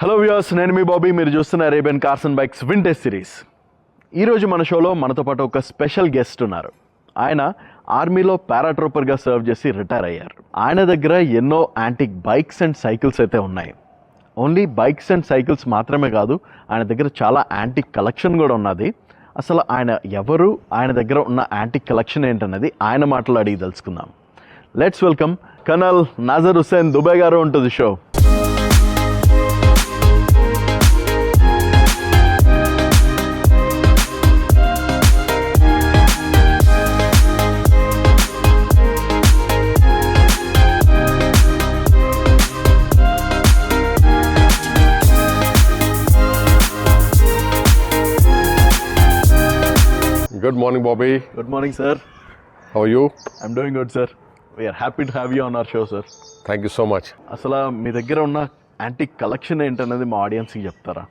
Hello viewers, నేను మీ బాబీ. మీరు చూస్తున్న Arabian cars and bikes vintage series. ఈరోజు మన షోలో మనతో పాటు ఒక స్పెషల్ గెస్ట్ ఉన్నారు. ఆయన ఆర్మీలో పారాట్రూపర్గా సర్వ్ చేసి రిటైర్ అయ్యారు. ఆయన దగ్గర ఎన్నో యాంటిక్ బైక్స్ అండ్ సైకిల్స్ అయితే ఉన్నాయి. ఓన్లీ బైక్స్ అండ్ సైకిల్స్ మాత్రమే కాదు, ఆయన దగ్గర చాలా యాంటిక్ కలెక్షన్ కూడా ఉన్నది. అసలు ఆయన ఎవరు, ఆయన దగ్గర ఉన్న యాంటిక్ కలెక్షన్ ఏంటన్నది ఆయన మాటలు అడిగి తెలుసుకుందాం. Let's welcome colonel Nazar Hussain Dubey గారు to the show. Good morning, Bobby. Good morning, sir. How are you? I'm doing good, sir. We are happy to have you on our show, sir. Thank you so much. అసలు మీ దగ్గర ఉన్న antique collection ఏంటనేది మా ఆడియన్స్కి చెప్తారా?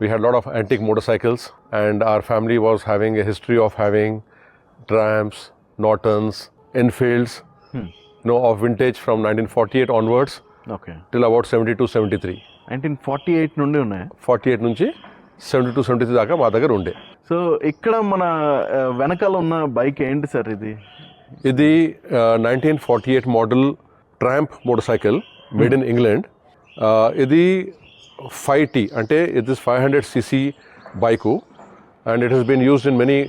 We had a lot of antique motorcycles, and our family was having a history of having Triumphs, Nortons, Enfields, of vintage from 1948 onwards okay, till about 72-73. 1948 నుండి ఉన్నాయి. 48 నుంచి 72-73 దాకా మా దగ్గర ఉండే. సో ఇక్కడ మన వెనకాల ఉన్న బైక్ ఏంటి సార్ ఇది? ఇది 1948 model Triumph motor made in England. ఇది 5T అంటే it is 500cc bike, and it has been used in many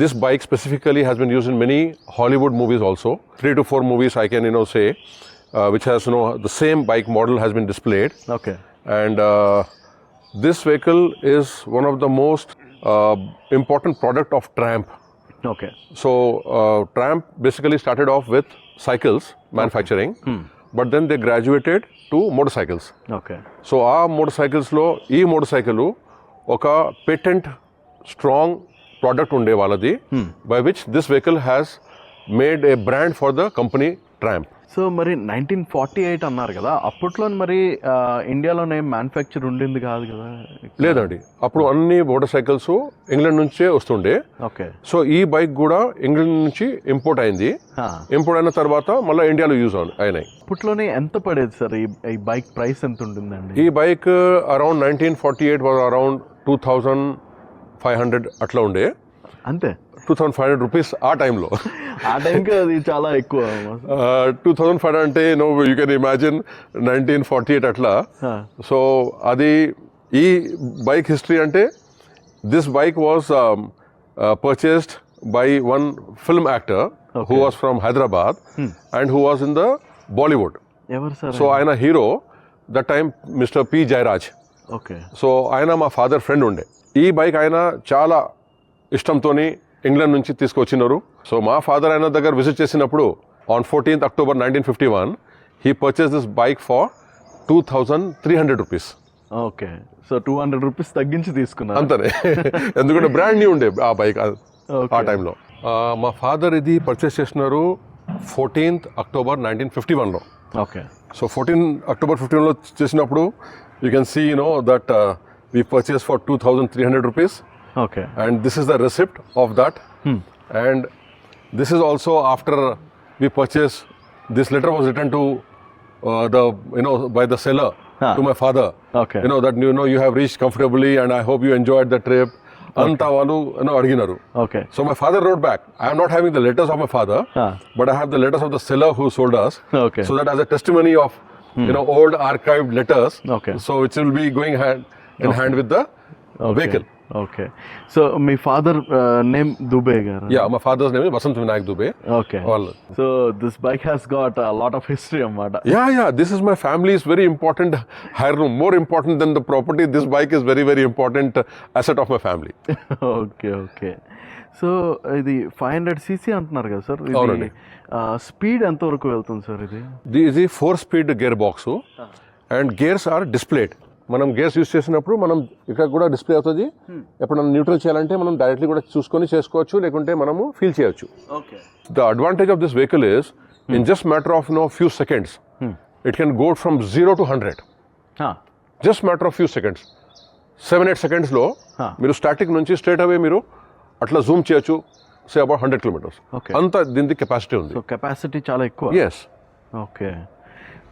this bike specifically has been used in many Hollywood movies also. 3 to 4 movies I can say which has the same bike model has been displayed. Okay. And this vehicle is one of the most important product of Triumph. Okay. So Triumph basically started off with cycles manufacturing, but then they graduated to motorcycles. Okay. So ఆ motorcycles లో ఈ motorcycle ఒక patent strong product ఉండే వాళ్ళది, by which this vehicle has made a brand for the company Triumph. So మరి 1948 అన్నారు కదా, అప్పట్లో మరి ఇండియాలోనే మ్యానుఫ్యాక్చర్ ఉండింది కాదు కదా? లేదండి, అప్పుడు అన్ని మోటార్ సైకిల్స్ ఇంగ్లాండ్ నుంచే వస్తుండే. ఓకే. సో ఈ బైక్ కూడా ఇంగ్లాండ్ నుంచి ఇంపోర్ట్ అయింది. ఇంపోర్ట్ అయిన తర్వాత మళ్ళీ ఇండియాలో యూజ్ అయినాయి. అప్పట్లోనే ఎంత పడేది సార్ ఈ బైక్ ప్రైస్? ఎంత ఉంటుందండి ఈ బైక్? అరౌండ్ 1948 వాజ్ అరౌండ్ 2500 అట్లా ఉండే. అంతే? 2500 రూపీస్ ఆ టైంలో. ఆ టైంకి అది చాలా ఎక్కువ. 2500 అంటే యూ కెన్ ఇమాజిన్ 1948 అట్లా. సో అది ఈ బైక్ హిస్టరీ అంటే this bike was purchased by one film actor who was from Hyderabad and who was in the Bollywood. ఎవరు సార్? సో ఆయన hero that time mister P Jayaraj. Okay. So ఆయన మా father friend ఉండే. ఈ బైక్ ఆయన చాలా ఇష్టంతోని ఇంగ్లాండ్ నుంచి తీసుకొచ్చినారు. సో మా ఫాదర్ ఆయన దగ్గర విజిట్ చేసినప్పుడు on 14th October 1951 he purchase this bike for 2300 rupees. Okay. So 200 rupees తగ్గించి తీసుకున్నారు అంతనే, ఎందుకంటే బ్రాండ్ న్యూ ఉండే ఆ బైక్ ఆ టైంలో. మా ఫాదర్ ఇది పర్చేస్ చేసినారు 14th October 1951లో. ఓకే. సో 14th October 1951లో చేసినప్పుడు you can see that we purchase for 2300 rupees. Okay. And this is the receipt of that. And this is also after we purchased. This letter was written to by the seller to my father. Okay. That you have reached comfortably and I hope you enjoyed the trip. Anta valu adiginaru. Okay. So my father wrote back. I am not having the letters of my father, but I have the letters of the seller who sold us. Okay. So that as a testimony of old archived letters. Okay. So it will be going hand in hand with the vehicle. Okay. So మీ father name Dube గారు? Yeah, my father's name is Vasant Vinayak Dube. Okay. So this bike has got a lot of history అన్నమాట. Yeah, this is my family's very important heirloom, more important than the property. This bike is very, very important asset of my family. Okay. So ఇది 500cc అంటున్నారు కదా sir? అవునండి. Speed ఎంతవరకు వెళ్తుంది sir ఇది? ఇది 4-speed gear box and gears are displayed. మనం gears use చేసినప్పుడు మనం ఇక్కడ కూడా డిస్ప్లే అవుతుంది. ఎప్పుడు మనం న్యూట్రల్ చేయాలంటే మనం డైరెక్ట్లీ కూడా చూసుకొని చేసుకోవచ్చు, లేకుంటే మనము ఫీల్ చేయొచ్చు. The advantage of this vehicle is in just matter of few seconds it can go from 0 to 100. Just matter of few seconds, 7-8 సెకండ్స్లో మీరు స్టాటిక్ నుంచి స్ట్రేట్ అవే మీరు అట్లా జూమ్ చేయొచ్చు. Say about 100 kilometers. అంత దీనికి కెపాసిటీ ఉంది. కెపాసిటీ చాలా ఎక్కువ. ఎస్. ఓకే.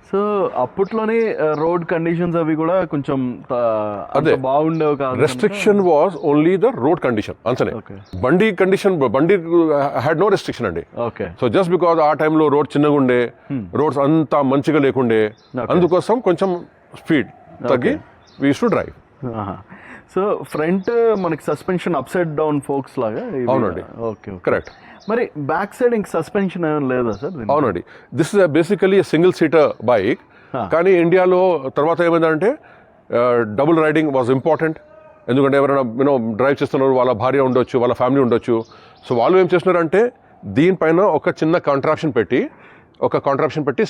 సో అప్పట్లోనే రోడ్ కండిషన్స్ అవి కూడా కొంచెం అంత బాగుండేవి కాదు. Restriction was only the road condition అంతనే. Okay. బండి హ్యాడ్ నో రెస్ట్రిక్షన్ అండి. ఓకే. సో జస్ట్ బికాజ్ ఆ టైంలో రోడ్ చిన్నగా ఉండే, రోడ్స్ అంతా మంచిగా లేకుండే, అందుకోసం కొంచెం స్పీడ్ తగ్గి we use to drive. So front మనకి suspension upside down forks లాగా. అవునండి. Okay, correct. మరి బ్యాక్ సైడ్ ఇంక సస్పెన్షన్ ఏమైనా లేదా సార్? అవునండి. This is basically single seater bike. కానీ ఇండియాలో తర్వాత ఏమైందంటే డబుల్ రైడింగ్ వాజ్ ఇంపార్టెంట్. ఎందుకంటే ఎవరైనా డ్రైవ్ చేస్తున్నారు, వాళ్ళ భార్య ఉండొచ్చు, వాళ్ళ ఫ్యామిలీ ఉండొచ్చు. సో వాళ్ళు ఏం చేస్తున్నారంటే దీనిపైన ఒక చిన్న కాంట్రాప్షన్ పెట్టి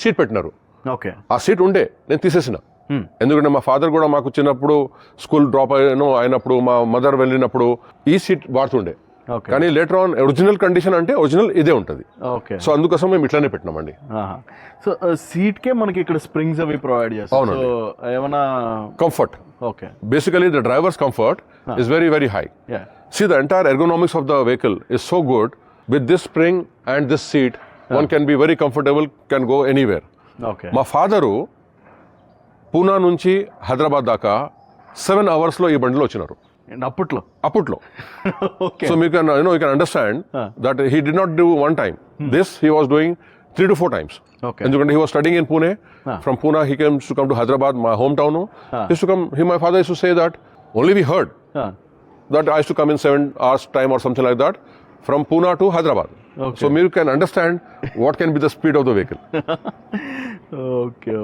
సీట్ పెట్టినారు. ఓకే. ఆ సీట్ ఉండే నేను తీసేసిన. ఎందుకంటే మా ఫాదర్ కూడా మాకు చిన్నప్పుడు స్కూల్ డ్రాప్ అయినప్పుడు మా మదర్ వెళ్ళినప్పుడు ఈ సీట్ వాడుతుండే. కానీ లేటర్ ఆన్ ఒరిజినల్ కండిషన్ అంటే ఒరిజినల్ ఇదే ఉంటుంది. ఓకే. సో అందుకోసం మేము ఇట్లానే పెట్టినామండి. సో సీట్ కే మనకి ఇక్కడ స్ప్రింగ్స్ అవి ప్రొవైడ్ చేస్తాం. సో ఏమైనా comfort. Okay. Basically the drivers comfort is very very high. See, the entire ergonomics of the vehicle is so good. With this spring and this seat, one can be very comfortable, can go anywhere. Okay. మా father Poona నుంచి హైదరాబాద్ దాకా 7 అవర్స్లో ఈ బండిలో వచ్చినారు అప్పట్లో. Okay. So మీకు you can understand that he did not do one time this, he was doing 3 to 4 times. ఎందుకంటే he was studying in Pune. From Poona he came to come to Hyderabad, my hometown. My father used to say that only we heard that I used to come in 7 hours time or something like that from Pune to Hyderabad. Okay. So you can understand what can be the speed of the vehicle.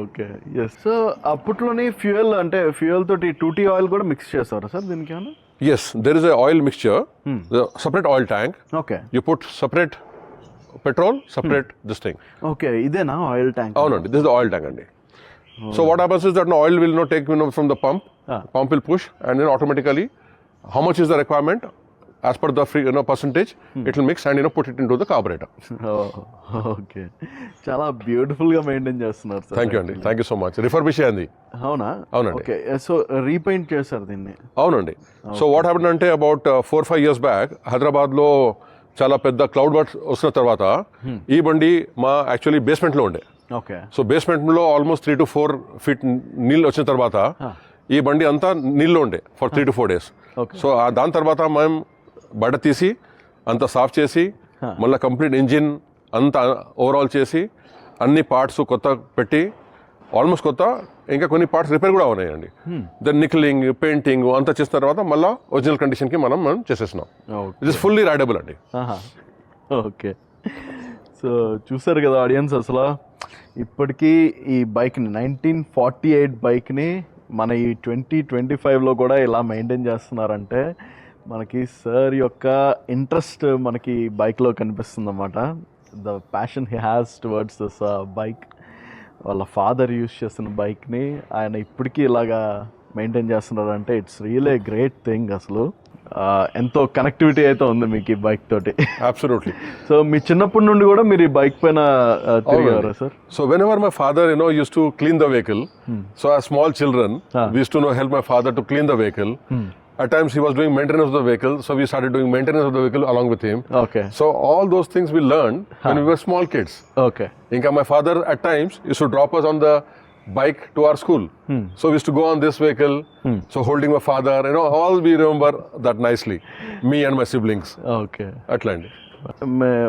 Okay. Yes. So అప్పట్లోనే fuel తోటి 2T oil కూడా mix చేస్తారా sir దీనికి ఏమైనా? Yes, there is a oil mixture, the separate oil tank. Okay. You put separate petrol, separate this thing. Okay. ఇదేనా oil tank? అవునండి, this is the oil tank అండి. So what happens is that no oil will not take from the pump. Pump will push and then automatically how much is the requirement as per the free percentage it will mix and put it into the carburetor. Okay. చాలా beautiful గా maintain చేస్తున్నారు sir. Thank you అండి, thank you so much. Refurbish అయింది. అవునా? అవునండి. Okay. So repaint చేశారు దీన్ని? అవునండి. సో వాట్ హ్యాపెండ్ అంటే అబౌట్ 4-5 years బ్యాక్ హైదరాబాద్లో చాలా పెద్ద క్లౌడ్ బర్డ్స్ వస్తున్న తర్వాత ఈ బండి మా యాక్చువల్లీ బేస్మెంట్లో ఉండే. ఓకే. సో బేస్మెంట్లో ఆల్మోస్ట్ 3 to 4 feet నీళ్ళు వచ్చిన తర్వాత ఈ బండి అంతా నీళ్ళు ఉండే ఫర్ 3 to 4 days. సో దాని తర్వాత మేము బయట తీసి అంతా సాఫ్ చేసి మళ్ళీ కంప్లీట్ ఇంజిన్ అంతా ఓవరాల్ చేసి అన్ని పార్ట్స్ కొత్త పెట్టి ఆల్మోస్ట్ కొత్త, ఇంకా కొన్ని పార్ట్స్ రిపేర్ కూడా ఉన్నాయండి. దెన్ నిక్లింగ్, పెయింటింగ్ అంతా చేసిన తర్వాత మళ్ళీ ఒరిజినల్ కండిషన్కి మనం చేసేసినాం. ఇట్ ఇస్ ఫుల్లీ రైడబుల్ అండి. ఓకే. సో చూసారు కదా ఆడియన్స్, అసలు ఇప్పటికీ ఈ బైక్ని 1948 బైక్ని మన ఈ 2025లో కూడా ఇలా మెయింటైన్ చేస్తున్నారంటే మనకి సార్ యొక్క ఇంట్రెస్ట్ మనకి బైక్లో కనిపిస్తుంది అన్నమాట. The passion he has towards this bike. వాళ్ళ ఫాదర్ యూస్ చేస్తున్న బైక్ని ఆయన ఇప్పటికీ ఇలాగా మెయింటైన్ చేస్తున్నారంటే ఇట్స్ రియలీ గ్రేట్ థింగ్. అసలు ఎంతో కనెక్టివిటీ అయితే ఉంది మీకు ఈ బైక్ తోటి. అబ్సల్యూట్లీ. సో మీ చిన్నప్పటి నుండి కూడా మీరు ఈ బైక్ పైన తిరిగారా sir? So whenever my father use to clean the vehicle, so as small children we used to help my father to clean the vehicle. At times he was doing maintenance of the vehicle, so we started doing maintenance of the vehicle along with him. Okay. So all those things we learned when we were small kids. Okay. Inka my father at times used to drop us on the bike to our school. So we used to go on this vehicle, so holding my father, all we remember that nicely, me and my siblings. Okay. Atlandi.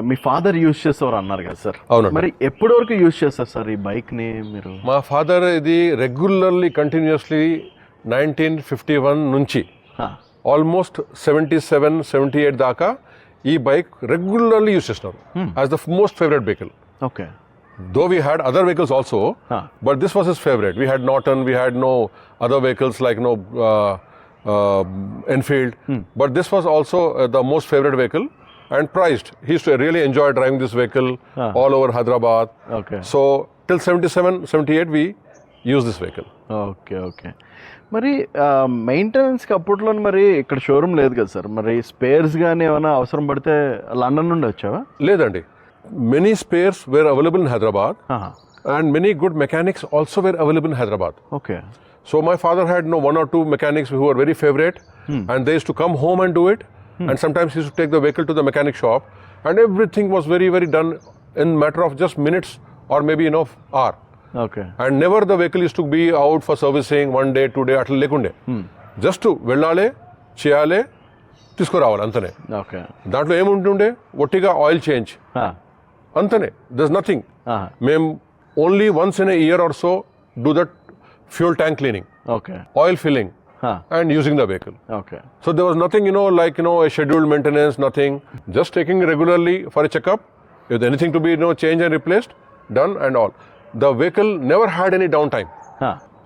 Me father use చేసేవారు అన్నారు కదా sir. అవునండి. మరి ఎప్పటి వరకు use చేస్తారు sir ఈ బైక్ని మీరు? మా ఫాదర్ ఇది రెగ్యులర్లీ కంటిన్యూస్లీ 1951 నుంచి ఆల్మోస్ట్ 77-78 దాకా ఈ బైక్ రెగ్యులర్లీ యూజ్ చేస్తున్నారు as the most favourite vehicle. Okay. Though we had other vehicles also, but this was his favorite. We had Norton, we had no other vehicles like Enfield, but this was also the most favorite vehicle and prized. He used to really enjoy driving this vehicle all over Hyderabad. Okay. So till 77-78 we used this vehicle. Okay. మరి మెయింటెనెన్స్కి అప్పట్లో మరి ఇక్కడ showroom లేదు కదా sir, మరి spares కానీ ఏమైనా అవసరం పడితే లండన్ నుండి వచ్చావా? లేదండి. Many spares were available in Hyderabad, and many good mechanics also were available in Hyderabad. Okay. So my father had 1 or 2 mechanics who were very favorite, and they used to come home and do it. And sometimes he used to take the vehicle to the mechanic shop, and everything was very, very done in matter of just minutes or maybe hour. Okay and never the vehicle is to be out for servicing 1 day 2 day అట్లా లేకుండే. Just వెళ్ళాలి, చేయాలి, తీసుకురావాలి అంతనే. Okay దాంట్లో ఏముంటుండే, ఒట్టిగా oil change అంతనే. There's nothing. మేము only once in a year or so do that fuel tank cleaning, okay oil filling and using the vehicle. Okay So there was nothing, like, a scheduled maintenance, nothing. Just taking regularly for a checkup. If there's anything to be, changed and replaced, done and all. The vehicle never had any downtime.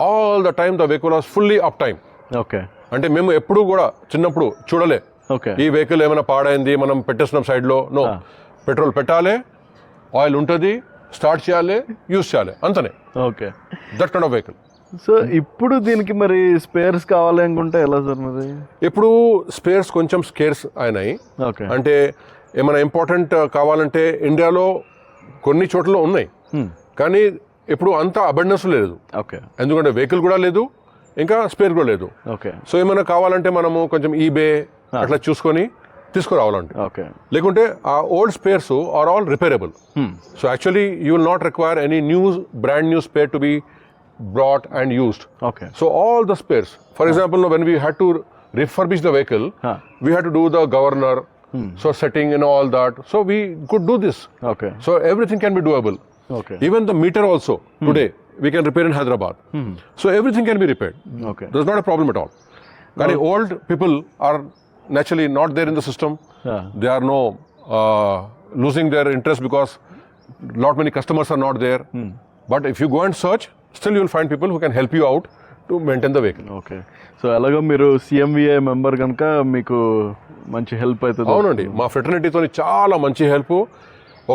All the time the vehicle was fully uptime. Okay అంటే మేము ఎప్పుడు కూడా చిన్నప్పుడు చూడలే okay ఈ vehicle ఏమైనా పాడైంది మనం పెట్టేస్తున్నాం సైడ్లో. నో, పెట్రోల్ పెట్టాలి, ఆయిల్ ఉంటుంది, స్టార్ట్ చేయాలి, యూజ్ చేయాలి అంతనే. Okay that kind of vehicle. So ఇప్పుడు దీనికి మరి స్పేర్స్ కావాలి అనుకుంటే ఎలా సార్ మరి? ఇప్పుడు స్పేర్స్ కొంచెం స్కేర్స్ అయినాయి. ఓకే అంటే ఏమైనా ఇంపార్టెంట్ కావాలంటే ఇండియాలో కొన్ని చోట్ల ఉన్నాయి, కానీ ఇప్పుడు అంత అబండెన్స్ లేదు. ఓకే ఎందుకంటే వెహికల్ కూడా లేదు, ఇంకా స్పేర్ కూడా లేదు. ఓకే సో ఏమైనా కావాలంటే మనము కొంచెం ఈబే అట్లా చూసుకొని తీసుకురావాలంటే. ఓకే లేకుంటే ఆ old spares are all repairable. So actually you will not require any brand new spare to be brought and used. Okay. So all the spares. For example, when we had to refurbish the vehicle, we had to do the governor, so setting and all that. So we could do this. Okay. So everything can be doable. Okay. Even the meter also today we can repair in Hyderabad. So everything can be repaired. Okay. There's not a problem at all. But old people are naturally not there in the system. They are losing their interest because lot many customers are not there. But if you go and search, still you will find people who can help you out to maintain the vehicle. Okay so ఎలాగో మీరు CMVA member కనుక మీకు మంచి help అవుతుంది. అవునండి, మా ఫ్రెటర్నిటీతో చాలా మంచి హెల్ప్.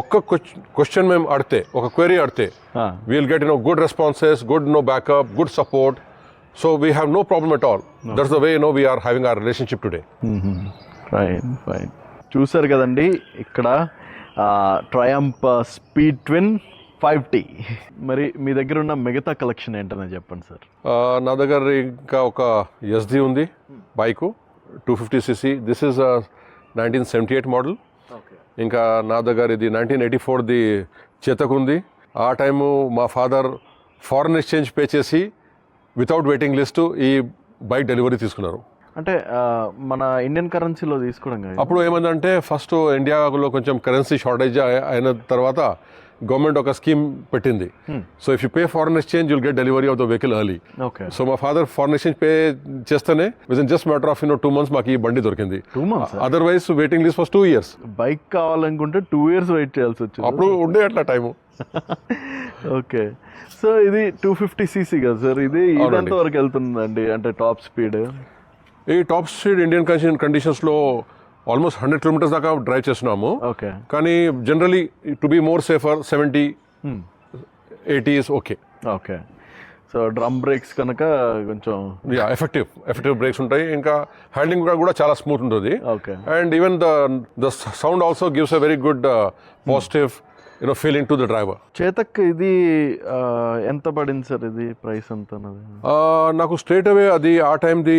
ఒక్క క్వశ్చన్ మేము అడితే, ఒక క్వెరీ అడితే, we'll get good responses, good backup, good support. So we have no problem at all. That's the way we are having our relationship today. Fine. చూసారు కదండి ఇక్కడ ట్రయంఫ్ స్పీడ్ ట్విన్ 5T. మరి మీ దగ్గర ఉన్న మిగతా కలెక్షన్ ఏంటనే చెప్పండి సార్. నా దగ్గర ఇంకా ఒక SD ఉంది bike, 250cc. This is 1978 model. ఇంకా నా దగ్గర ఇది 1984ది చేతక్ ఉంది. ఆ టైము మా ఫాదర్ ఫారెన్ ఎక్స్చేంజ్ పే చేసి వితౌట్ వెయిటింగ్ లిస్ట్ ఈ బైక్ డెలివరీ తీసుకున్నారు. అంటే మన ఇండియన్ కరెన్సీలో తీసుకోవడం కాదు. అప్పుడు ఏమైందంటే ఫస్ట్ ఇండియాలో కొంచెం కరెన్సీ షార్టేజ్ అయిన తర్వాత గవర్నమెంట్ ఒక స్కీమ్ పెట్టింది. So if you pay foreign exchange you'll get delivery of the vehicle early. Okay so మా ఫాదర్ ఫారెన్ ఎక్స్చేంజ్ పే చేస్తేనే with in just matter of 2 months మాకు ఈ బండి దొరికింది. 2 months? Otherwise waiting list for 2 years. Bike కావాలనుకుంటే 2 years wait చేయాల్సి వచ్చింది. అప్పుడు ఉండే అట్లా టైము. ఓకే సో ఇది 250cc కదా సార్, ఇది ఎంత వరకు వెళ్తుందండి అంటే టాప్ స్పీడ్? ఈ టాప్ స్పీడ్ ఇండియన్ కండిషన్స్లో ఆల్మోస్ట్ 100 kilometers దాకా డ్రైవ్ చేస్తున్నాము. ఓకే కానీ generally to be more safer 70-80 is okay. Okay so drum brakes కనుక కొంచెం ఎఫెక్టివ్ బ్రేక్స్ ఉంటాయి. ఇంకా హ్యాండ్లింగ్ కూడా చాలా స్మూత్ ఉంటుంది. Okay and even the sound also gives a very good positive feeling to the driver. Chetak ఇది ఎంత పడింది సార్, ఇది ప్రైస్ ఎంత? నాకు స్ట్రేట్ అవే అది ఆ టైంది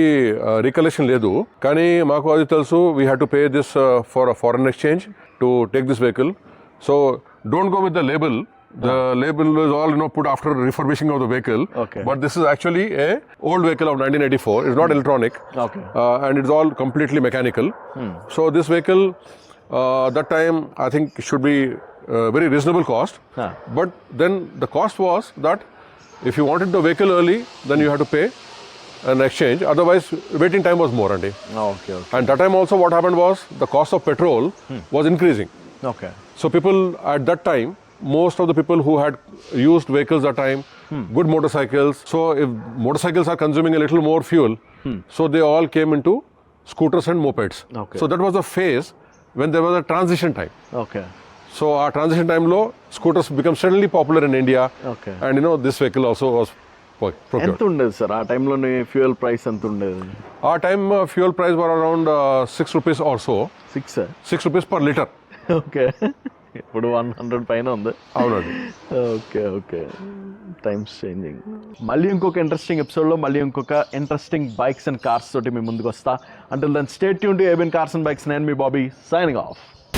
రికలెక్షన్ లేదు, కానీ మాకు అది తెలుసు. We had to pay this for foreign exchange to take this vehicle. So don't go with the label. The label is all put after refurbishing of the vehicle. Okay. But this is actually a old vehicle of 1984. It's not electronic. Okay. And it's all completely mechanical. So this vehicle, that time I think should be very reasonable cost. But then the cost was that if you wanted the vehicle early, then you had to pay an exchange. Otherwise, waiting time was more. Okay. And that time also what happened was the cost of petrol was increasing. Okay. So people at that time, most of the people who had used vehicles at time, good motorcycles. So if motorcycles are consuming a little more fuel, so they all came into scooters and mopeds. Okay. So that was a phase when there was a transition time. Okay. So our transition time low, scooters become suddenly popular in India. Okay. And this vehicle also was procured. ఎంత ఉండేది sir ఆ టైంలోని fuel price ఎంత ఉండేది? Our time fuel price were around 6 rupees or so. 6 rupees per liter. Okay ఇప్పుడు 100 పైన ఉంది. అవునండి. Okay times changing. మళ్ళీ ఇంకొక ఇంట్రెస్టింగ్ ఎపిసోడ్లో మళ్ళీ ఇంకొక ఇంట్రెస్టింగ్ బైక్స్ అండ్ కార్స్ తోటి మీ ముందుకు వస్తా. Until then stay tuned to ABN cars and bikes. నేను మీ బాబీ, సైనింగ్ ఆఫ్.